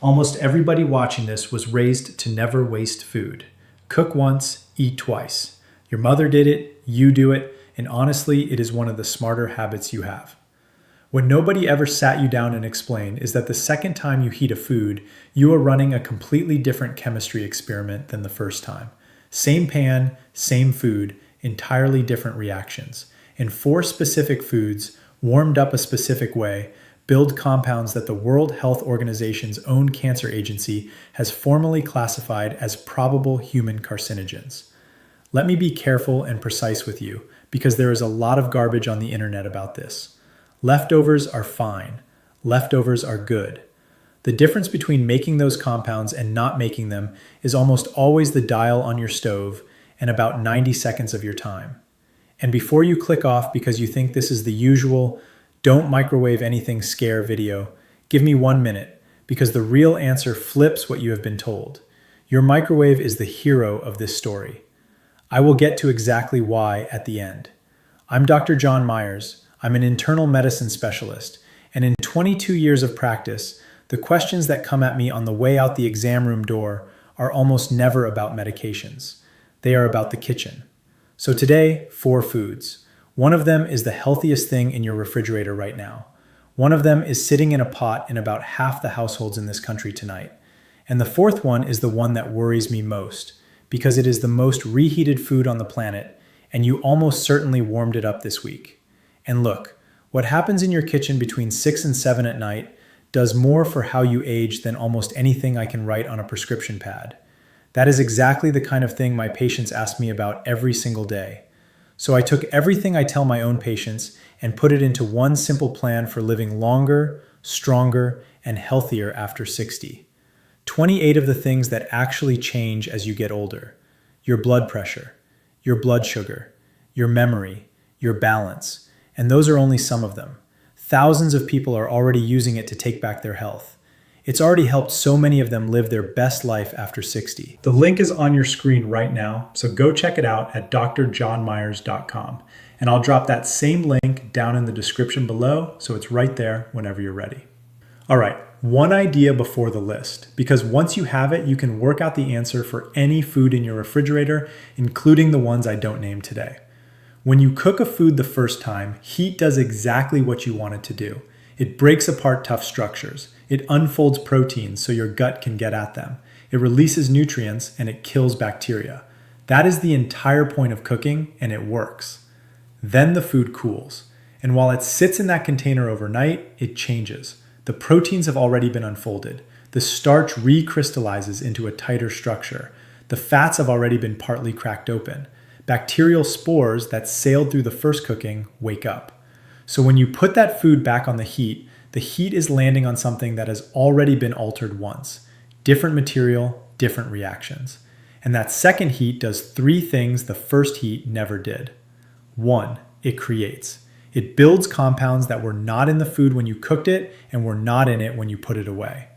Almost everybody watching this was raised to never waste food. Cook once, eat twice. Your mother did it, you do it, and honestly, it is one of the smarter habits you have. What nobody ever sat you down and explained is that the second time you heat a food, you are running a completely different chemistry experiment than the first time. Same pan, same food, entirely different reactions. And four specific foods, warmed up a specific way, build compounds that the World Health Organization's own cancer agency has formally classified as probable human carcinogens. Let me be careful and precise with you, because there is a lot of garbage on the internet about this. Leftovers are fine. Leftovers are good. The difference between making those compounds and not making them is almost always the dial on your stove and about 90 seconds of your time. And before you click off because you think this is the usual "don't microwave anything" scare video, give me 1 minute, because the real answer flips what you have been told. Your microwave is the hero of this story. I will get to exactly why at the end. I'm Dr. John Myers. I'm an internal medicine specialist, and in 22 years of practice, the questions that come at me on the way out the exam room door are almost never about medications. They are about the kitchen. So today, 4 foods. One of them is the healthiest thing in your refrigerator right now. One of them is sitting in a pot in about half the households in this country tonight. And the fourth one is the one that worries me most, because it is the most reheated food on the planet, and you almost certainly warmed it up this week. And look, what happens in your kitchen between 6 and 7 at night does more for how you age than almost anything I can write on a prescription pad. That is exactly the kind of thing my patients ask me about every single day. So I took everything I tell my own patients and put it into one simple plan for living longer, stronger, and healthier after 60. 28 of the things that actually change as you get older. Your blood pressure, your blood sugar, your memory, your balance. And those are only some of them. Thousands of people are already using it to take back their health. It's already helped so many of them live their best life after 60. The link is on your screen right now, so go check it out at drjohnmyers.com. And I'll drop that same link down in the description below, so it's right there whenever you're ready. All right, one idea before the list, because once you have it, you can work out the answer for any food in your refrigerator, including the ones I don't name today. When you cook a food the first time, heat does exactly what you want it to do. It breaks apart tough structures. It unfolds proteins so your gut can get at them. It releases nutrients and it kills bacteria. That is the entire point of cooking, and it works. Then the food cools. And while it sits in that container overnight, it changes. The proteins have already been unfolded. The starch recrystallizes into a tighter structure. The fats have already been partly cracked open. Bacterial spores that sailed through the first cooking wake up. So when you put that food back on the heat is landing on something that has already been altered once. Different material, different reactions. And that second heat does 3 things the first heat never did. 1, it creates. It builds compounds that were not in the food when you cooked it and were not in it when you put it away.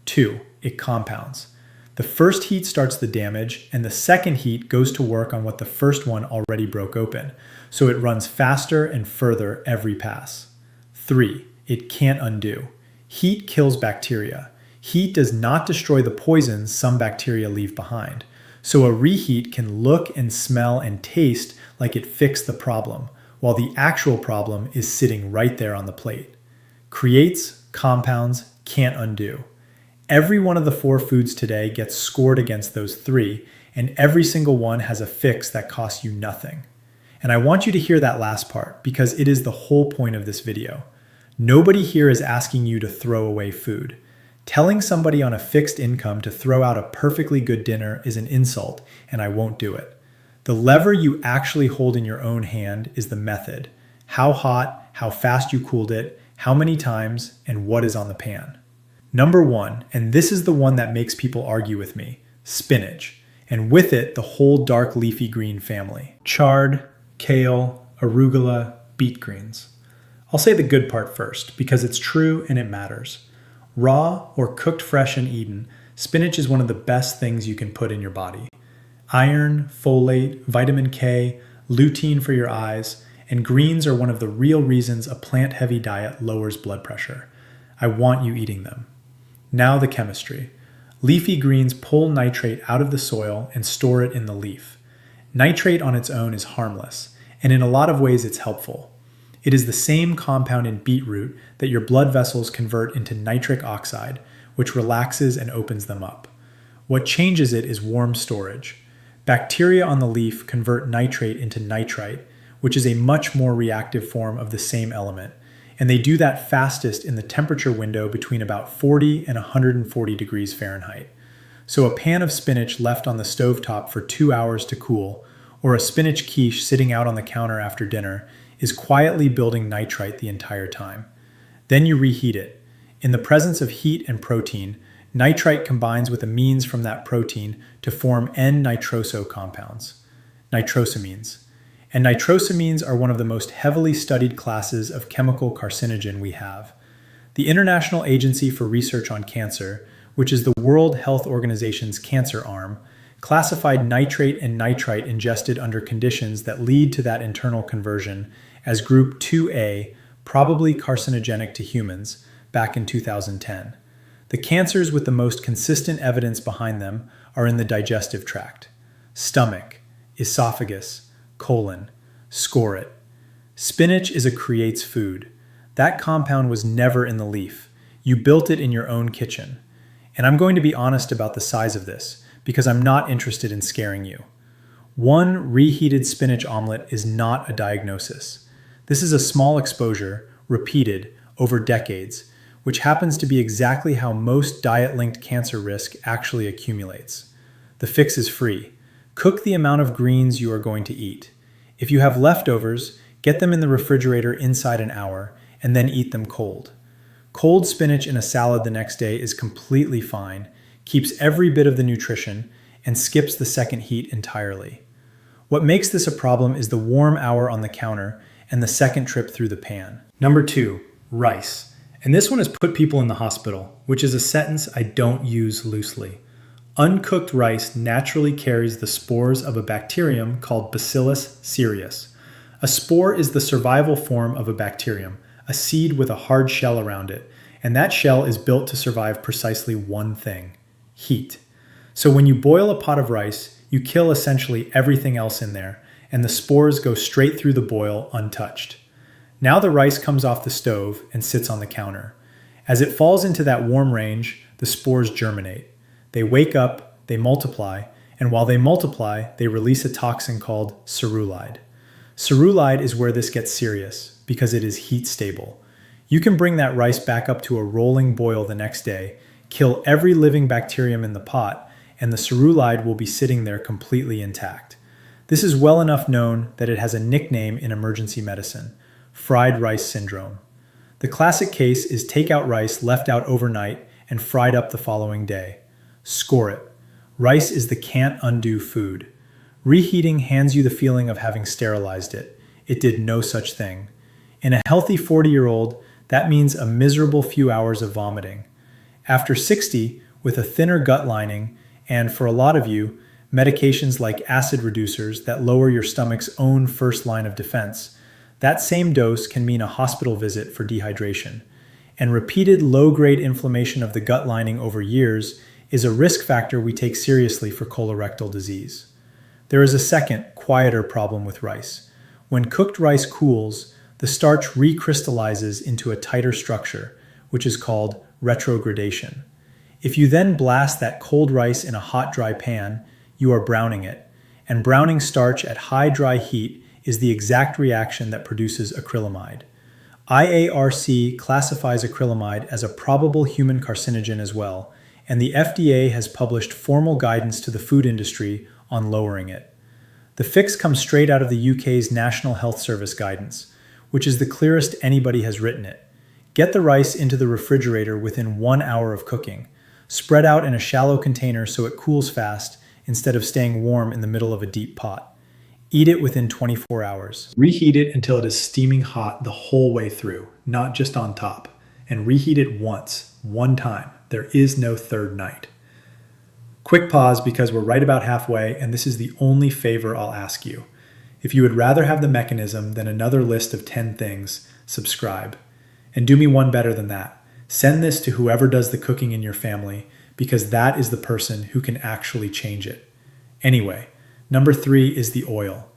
2, it compounds. The first heat starts the damage, and the second heat goes to work on what the first one already broke open, so it runs faster and further every pass. 3, it can't undo. Heat kills bacteria. Heat does not destroy the poisons some bacteria leave behind, so a reheat can look and smell and taste like it fixed the problem, while the actual problem is sitting right there on the plate. Creates, compounds, can't undo. Every one of the 4 foods today gets scored against those 3, and every single one has a fix that costs you nothing. And I want you to hear that last part, because it is the whole point of this video. Nobody here is asking you to throw away food. Telling somebody on a fixed income to throw out a perfectly good dinner is an insult, and I won't do it. The lever you actually hold in your own hand is the method. How hot, how fast you cooled it, how many times, and what is on the pan. Number 1, and this is the one that makes people argue with me, spinach, and with it the whole dark leafy green family. Chard, kale, arugula, beet greens. I'll say the good part first, because it's true and it matters. Raw or cooked fresh and eaten, spinach is one of the best things you can put in your body. Iron, folate, vitamin K, lutein for your eyes, and greens are one of the real reasons a plant-heavy diet lowers blood pressure. I want you eating them. Now the chemistry. Leafy greens pull nitrate out of the soil and store it in the leaf. Nitrate on its own is harmless, and in a lot of ways it's helpful. It is the same compound in beetroot that your blood vessels convert into nitric oxide, which relaxes and opens them up. What changes it is warm storage. Bacteria on the leaf convert nitrate into nitrite, which is a much more reactive form of the same element, and they do that fastest in the temperature window between about 40 and 140 degrees Fahrenheit. So a pan of spinach left on the stovetop for 2 hours to cool, or a spinach quiche sitting out on the counter after dinner, is quietly building nitrite the entire time. Then you reheat it. In the presence of heat and protein, nitrite combines with amines from that protein to form N-nitroso compounds, nitrosamines. And nitrosamines are one of the most heavily studied classes of chemical carcinogen we have. The International Agency for Research on Cancer, which is the World Health Organization's cancer arm, classified nitrate and nitrite ingested under conditions that lead to that internal conversion as Group 2A, probably carcinogenic to humans, back in 2010. The cancers with the most consistent evidence behind them are in the digestive tract: stomach, esophagus, colon. Score it. Spinach is a creates food. That compound was never in the leaf. You built it in your own kitchen. And I'm going to be honest about the size of this, because I'm not interested in scaring you. One reheated spinach omelet is not a diagnosis. This is a small exposure, repeated, over decades, which happens to be exactly how most diet-linked cancer risk actually accumulates. The fix is free. Cook the amount of greens you are going to eat. If you have leftovers, get them in the refrigerator inside an hour, and then eat them cold. Cold spinach in a salad the next day is completely fine, keeps every bit of the nutrition, and skips the second heat entirely. What makes this a problem is the warm hour on the counter and the second trip through the pan. Number 2, rice. And this one has put people in the hospital, which is a sentence I don't use loosely. Uncooked rice naturally carries the spores of a bacterium called Bacillus cereus. A spore is the survival form of a bacterium, a seed with a hard shell around it, and that shell is built to survive precisely one thing: heat. So when you boil a pot of rice, you kill essentially everything else in there, and the spores go straight through the boil untouched. Now the rice comes off the stove and sits on the counter. As it falls into that warm range, the spores germinate. They wake up, they multiply, and while they multiply, they release a toxin called cerulide. Cerulide is where this gets serious, because it is heat stable. You can bring that rice back up to a rolling boil the next day, kill every living bacterium in the pot, and the cerulide will be sitting there completely intact. This is well enough known that it has a nickname in emergency medicine: fried rice syndrome. The classic case is takeout rice left out overnight and fried up the following day. Score it. Rice is the can't undo food. Reheating hands you the feeling of having sterilized it. It did no such thing. In a healthy 40-year-old, that means a miserable few hours of vomiting. After 60, with a thinner gut lining, and for a lot of you, medications like acid reducers that lower your stomach's own first line of defense, that same dose can mean a hospital visit for dehydration. And repeated low-grade inflammation of the gut lining over years is a risk factor we take seriously for colorectal disease. There is a second, quieter problem with rice. When cooked rice cools, the starch recrystallizes into a tighter structure, which is called retrogradation. If you then blast that cold rice in a hot, dry pan, you are browning it. And browning starch at high, dry heat is the exact reaction that produces acrylamide. IARC classifies acrylamide as a probable human carcinogen as well, and the FDA has published formal guidance to the food industry on lowering it. The fix comes straight out of the UK's National Health Service guidance, which is the clearest anybody has written it. Get the rice into the refrigerator within 1 hour of cooking. Spread out in a shallow container so it cools fast instead of staying warm in the middle of a deep pot. Eat it within 24 hours. Reheat it until it is steaming hot the whole way through, not just on top. And reheat it once, one time. There is no third night. Quick pause because we're right about halfway, and this is the only favor I'll ask you. If you would rather have the mechanism than another list of 10 things, subscribe. And do me one better than that. Send this to whoever does the cooking in your family because that is the person who can actually change it. Anyway, number 3 is the oil.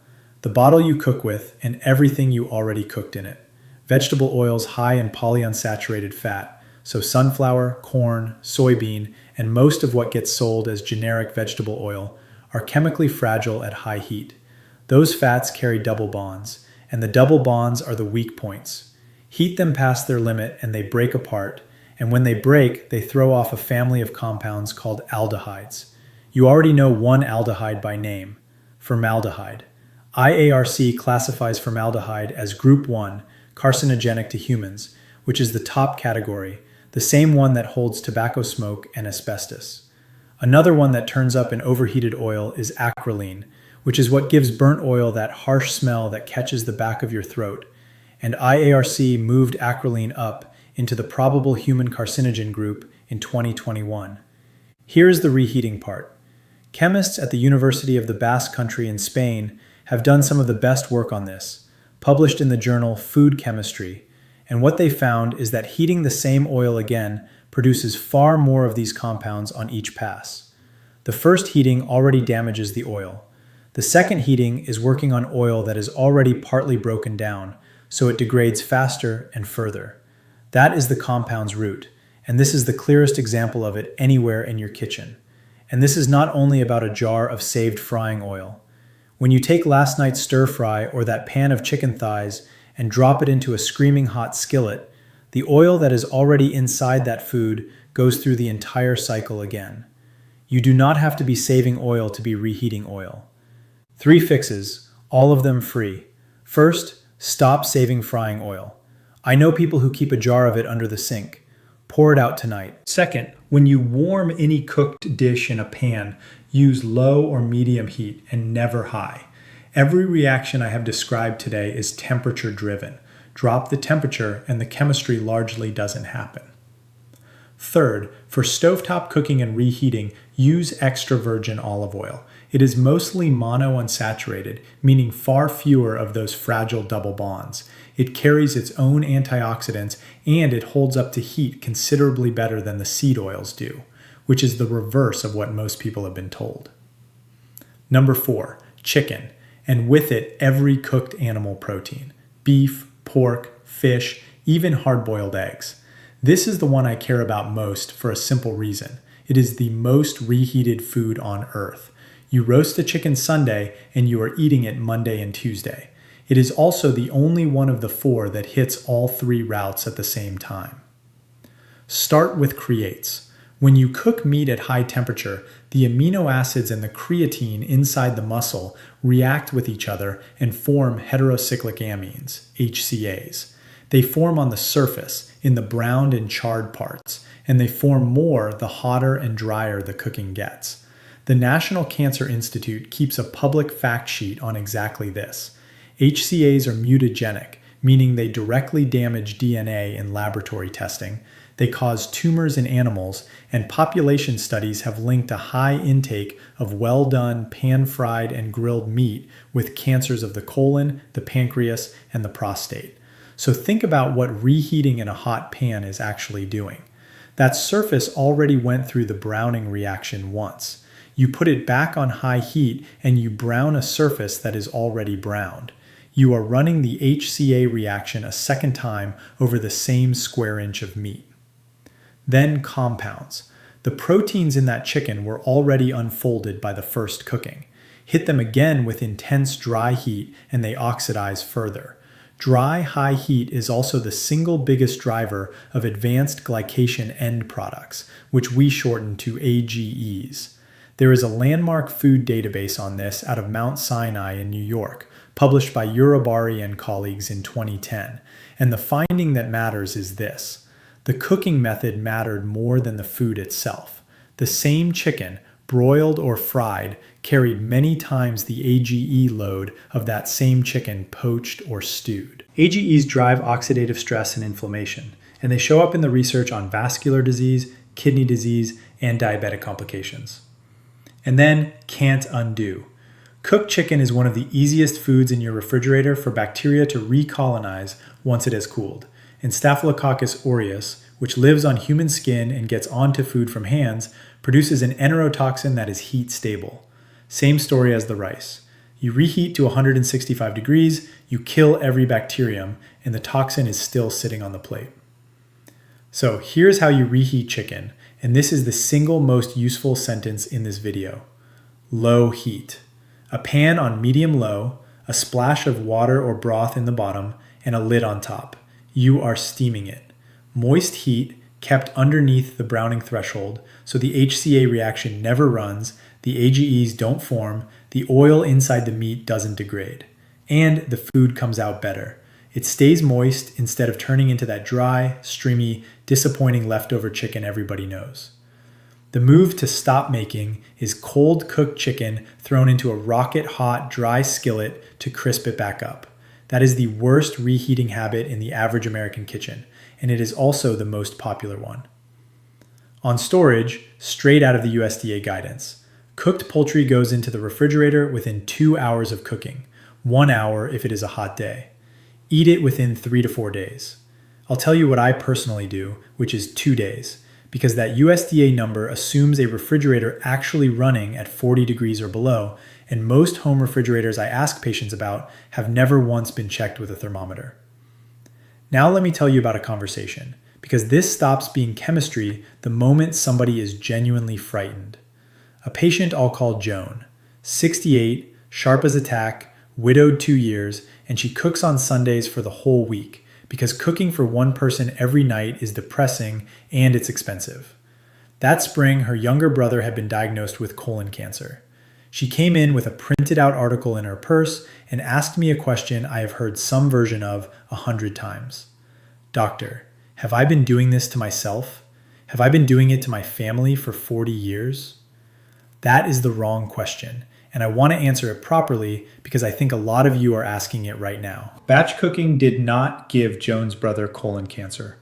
The bottle you cook with and everything you already cooked in it. Vegetable oils high in polyunsaturated fat, so sunflower, corn, soybean, and most of what gets sold as generic vegetable oil are chemically fragile at high heat. Those fats carry double bonds, and the double bonds are the weak points. Heat them past their limit and they break apart, and when they break, they throw off a family of compounds called aldehydes. You already know one aldehyde by name, formaldehyde. IARC classifies formaldehyde as group 1, carcinogenic to humans, which is the top category, the same one that holds tobacco smoke and asbestos. Another one that turns up in overheated oil is acrolein, which is what gives burnt oil that harsh smell that catches the back of your throat, and IARC moved acrolein up into the probable human carcinogen group in 2021. Here's the reheating part. Chemists at the University of the Basque Country in Spain have done some of the best work on this, published in the journal Food Chemistry, and what they found is that heating the same oil again produces far more of these compounds on each pass. The first heating already damages the oil. The second heating is working on oil that is already partly broken down, so it degrades faster and further. That is the compound's root, and this is the clearest example of it anywhere in your kitchen. And this is not only about a jar of saved frying oil. When you take last night's stir fry or that pan of chicken thighs and drop it into a screaming hot skillet, the oil that is already inside that food goes through the entire cycle again. You do not have to be saving oil to be reheating oil. 3 fixes, all of them free. First, stop saving frying oil. I know people who keep a jar of it under the sink. Pour it out tonight. Second, when you warm any cooked dish in a pan, use low or medium heat and never high. Every reaction I have described today is temperature driven. Drop the temperature and the chemistry largely doesn't happen. Third, for stovetop cooking and reheating, use extra virgin olive oil. It is mostly monounsaturated, meaning far fewer of those fragile double bonds. It carries its own antioxidants and it holds up to heat considerably better than the seed oils do, which is the reverse of what most people have been told. Number 4, chicken, and with it every cooked animal protein, beef, pork, fish, even hard-boiled eggs. This is the one I care about most for a simple reason. It is the most reheated food on earth. You roast a chicken Sunday and you are eating it Monday and Tuesday. It is also the only one of the 4 that hits all 3 routes at the same time. Start with creates. When you cook meat at high temperature, the amino acids and the creatine inside the muscle react with each other and form heterocyclic amines, HCAs. They form on the surface, in the browned and charred parts, and they form more the hotter and drier the cooking gets. The National Cancer Institute keeps a public fact sheet on exactly this. HCAs are mutagenic, meaning they directly damage DNA in laboratory testing. They cause tumors in animals, and population studies have linked a high intake of well-done, pan-fried, and grilled meat with cancers of the colon, the pancreas, and the prostate. So think about what reheating in a hot pan is actually doing. That surface already went through the browning reaction once. You put it back on high heat and you brown a surface that is already browned. You are running the HCA reaction a second time over the same square inch of meat. Then compounds. The proteins in that chicken were already unfolded by the first cooking. Hit them again with intense dry heat and they oxidize further. Dry, high heat is also the single biggest driver of advanced glycation end products, which we shorten to AGEs. There is a landmark food database on this out of Mount Sinai in New York, published by Urabari and colleagues in 2010. And the finding that matters is this. The cooking method mattered more than the food itself. The same chicken, broiled or fried, carried many times the AGE load of that same chicken poached or stewed. AGEs drive oxidative stress and inflammation, and they show up in the research on vascular disease, kidney disease, and diabetic complications. And then, can't undo. Cooked chicken is one of the easiest foods in your refrigerator for bacteria to recolonize once it has cooled. And Staphylococcus aureus, which lives on human skin and gets onto food from hands, produces an enterotoxin that is heat stable. Same story as the rice. You reheat to 165 degrees, you kill every bacterium, and the toxin is still sitting on the plate. So here's how you reheat chicken, and this is the single most useful sentence in this video. Low heat. A pan on medium-low, a splash of water or broth in the bottom, and a lid on top. You are steaming it. Moist heat kept underneath the browning threshold, so the HCA reaction never runs, the AGEs don't form, the oil inside the meat doesn't degrade, and the food comes out better. It stays moist instead of turning into that dry, streamy, disappointing leftover chicken everybody knows. The move to stop making is cold cooked chicken thrown into a rocket hot dry skillet to crisp it back up. That is the worst reheating habit in the average American kitchen, and it is also the most popular one. On storage, straight out of the USDA guidance, cooked poultry goes into the refrigerator within 2 hours of cooking, 1 hour if it is a hot day. Eat it within 3 to 4 days. I'll tell you what I personally do, which is 2 days, because that USDA number assumes a refrigerator actually running at 40 degrees or below, and most home refrigerators I ask patients about have never once been checked with a thermometer. Now let me tell you about a conversation, because this stops being chemistry the moment somebody is genuinely frightened. A patient I'll call Joan, 68, sharp as a tack, widowed 2 years, and she cooks on Sundays for the whole week, because cooking for one person every night is depressing and it's expensive. That spring, her younger brother had been diagnosed with colon cancer. She came in with a printed out article in her purse and asked me a question I have heard some version of 100 times. Doctor, have I been doing this to myself? Have I been doing it to my family for 40 years? That is the wrong question, and I want to answer it properly because I think a lot of you are asking it right now. Batch cooking did not give Joan's brother colon cancer.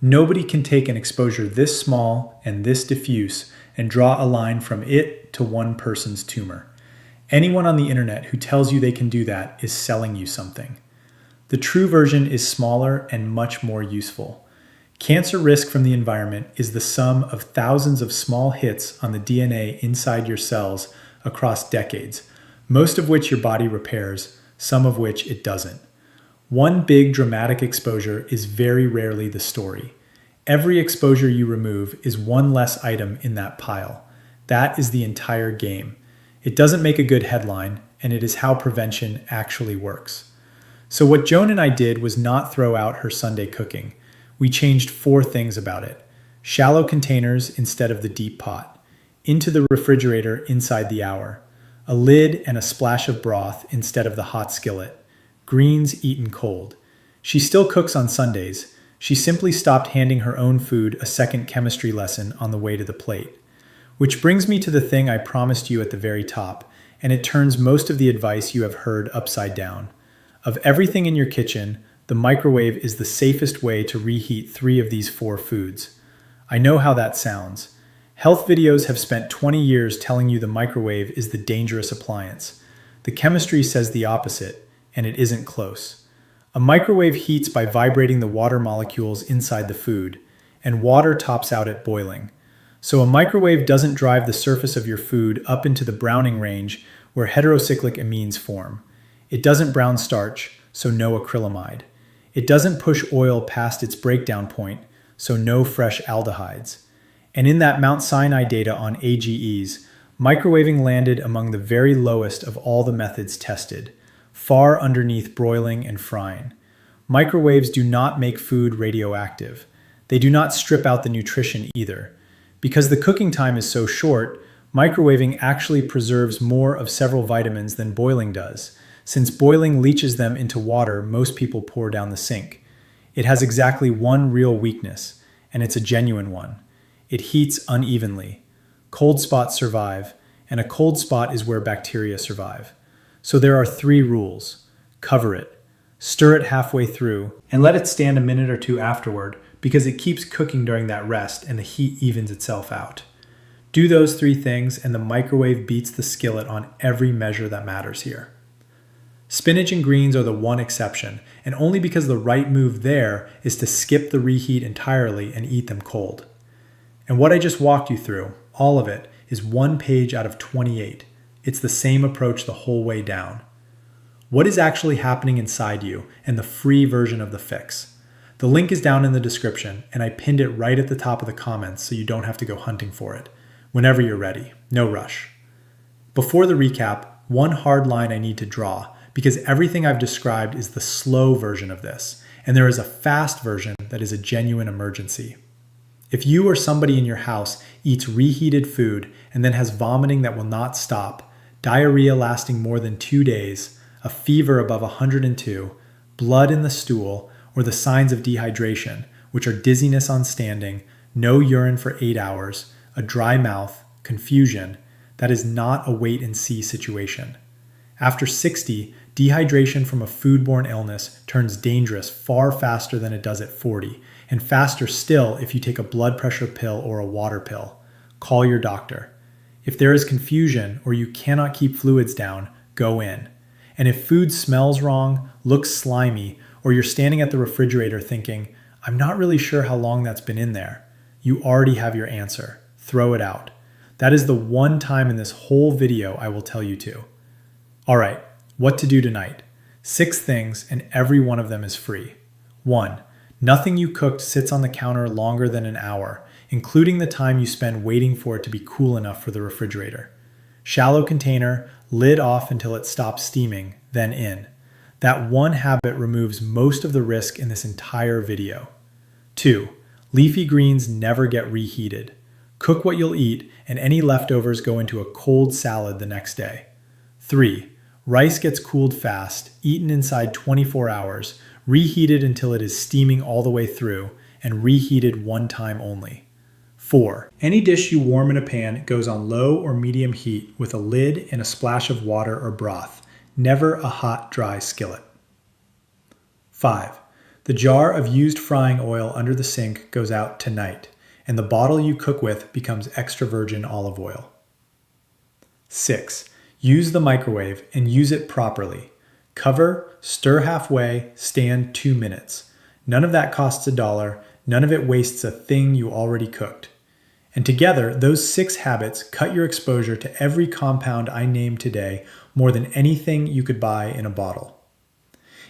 Nobody can take an exposure this small and this diffuse and draw a line from it to one person's tumor. Anyone on the internet who tells you they can do that is selling you something. The true version is smaller and much more useful. Cancer risk from the environment is the sum of thousands of small hits on the DNA inside your cells across decades, most of which your body repairs, some of which it doesn't. One big dramatic exposure is very rarely the story. Every exposure you remove is one less item in that pile. That is the entire game. It doesn't make a good headline, and it is how prevention actually works. So what Joan and I did was not throw out her Sunday cooking. We changed 4 things about it. Shallow containers instead of the deep pot. Into the refrigerator inside the hour. A lid and a splash of broth instead of the hot skillet. Greens eaten cold. She still cooks on Sundays. She simply stopped handing her own food a second chemistry lesson on the way to the plate. Which brings me to the thing I promised you at the very top, and it turns most of the advice you have heard upside down. Of everything in your kitchen, the microwave is the safest way to reheat 3 of these 4 foods. I know how that sounds. Health videos have spent 20 years telling you the microwave is the dangerous appliance. The chemistry says the opposite, and it isn't close. A microwave heats by vibrating the water molecules inside the food, and water tops out at boiling. So a microwave doesn't drive the surface of your food up into the browning range where heterocyclic amines form. It doesn't brown starch, so no acrylamide. It doesn't push oil past its breakdown point, so no fresh aldehydes. And in that Mount Sinai data on AGEs, microwaving landed among the very lowest of all the methods tested, far underneath broiling and frying. Microwaves do not make food radioactive. They do not strip out the nutrition either. Because the cooking time is so short, microwaving actually preserves more of several vitamins than boiling does, since boiling leaches them into water most people pour down the sink. It has exactly one real weakness, and it's a genuine one. It heats unevenly. Cold spots survive, and a cold spot is where bacteria survive. So there are 3 rules. Cover it. Stir it halfway through, and let it stand a minute or 2 afterward, because it keeps cooking during that rest and the heat evens itself out. Do those 3 things, and the microwave beats the skillet on every measure that matters here. Spinach and greens are the one exception, and only because the right move there is to skip the reheat entirely and eat them cold. And what I just walked you through, all of it, is 1 page out of 28. It's the same approach the whole way down. What is actually happening inside you, and the free version of the fix? The link is down in the description, and I pinned it right at the top of the comments so you don't have to go hunting for it. Whenever you're ready, no rush. Before the recap, one hard line I need to draw, because everything I've described is the slow version of this, and there is a fast version that is a genuine emergency. If you or somebody in your house eats reheated food and then has vomiting that will not stop, diarrhea lasting more than 2 days, a fever above 102, blood in the stool, or the signs of dehydration, which are dizziness on standing, no urine for 8 hours, a dry mouth, confusion, that is not a wait and see situation. After 60, dehydration from a foodborne illness turns dangerous far faster than it does at 40, and faster still if you take a blood pressure pill or a water pill. Call your doctor. If there is confusion or you cannot keep fluids down, go in. And if food smells wrong, looks slimy, or you're standing at the refrigerator thinking, I'm not really sure how long that's been in there, you already have your answer. Throw it out. That is the one time in this whole video I will tell you to. All right, what to do tonight? 6 things, and every one of them is free. 1. Nothing you cooked sits on the counter longer than an hour, including the time you spend waiting for it to be cool enough for the refrigerator. Shallow container, lid off until it stops steaming, then in. That one habit removes most of the risk in this entire video. 2. Leafy greens never get reheated. Cook what you'll eat, and any leftovers go into a cold salad the next day. 3. Rice gets cooled fast, eaten inside 24 hours, reheated until it is steaming all the way through, and reheated one time only. 4. Any dish you warm in a pan goes on low or medium heat with a lid and a splash of water or broth, never a hot, dry skillet. 5. The jar of used frying oil under the sink goes out tonight, and the bottle you cook with becomes extra virgin olive oil. 6. Use the microwave and use it properly. Cover, stir halfway, stand 2 minutes. None of that costs $1, none of it wastes a thing you already cooked. And together, those 6 habits cut your exposure to every compound I named today more than anything you could buy in a bottle.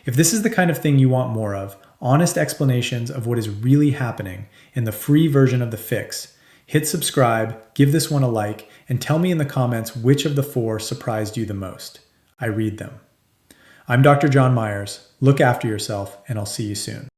If this is the kind of thing you want more of, honest explanations of what is really happening in the free version of the fix, hit subscribe, give this one a like, and tell me in the comments which of the 4 surprised you the most. I read them. I'm Dr. John Myers. Look after yourself, and I'll see you soon.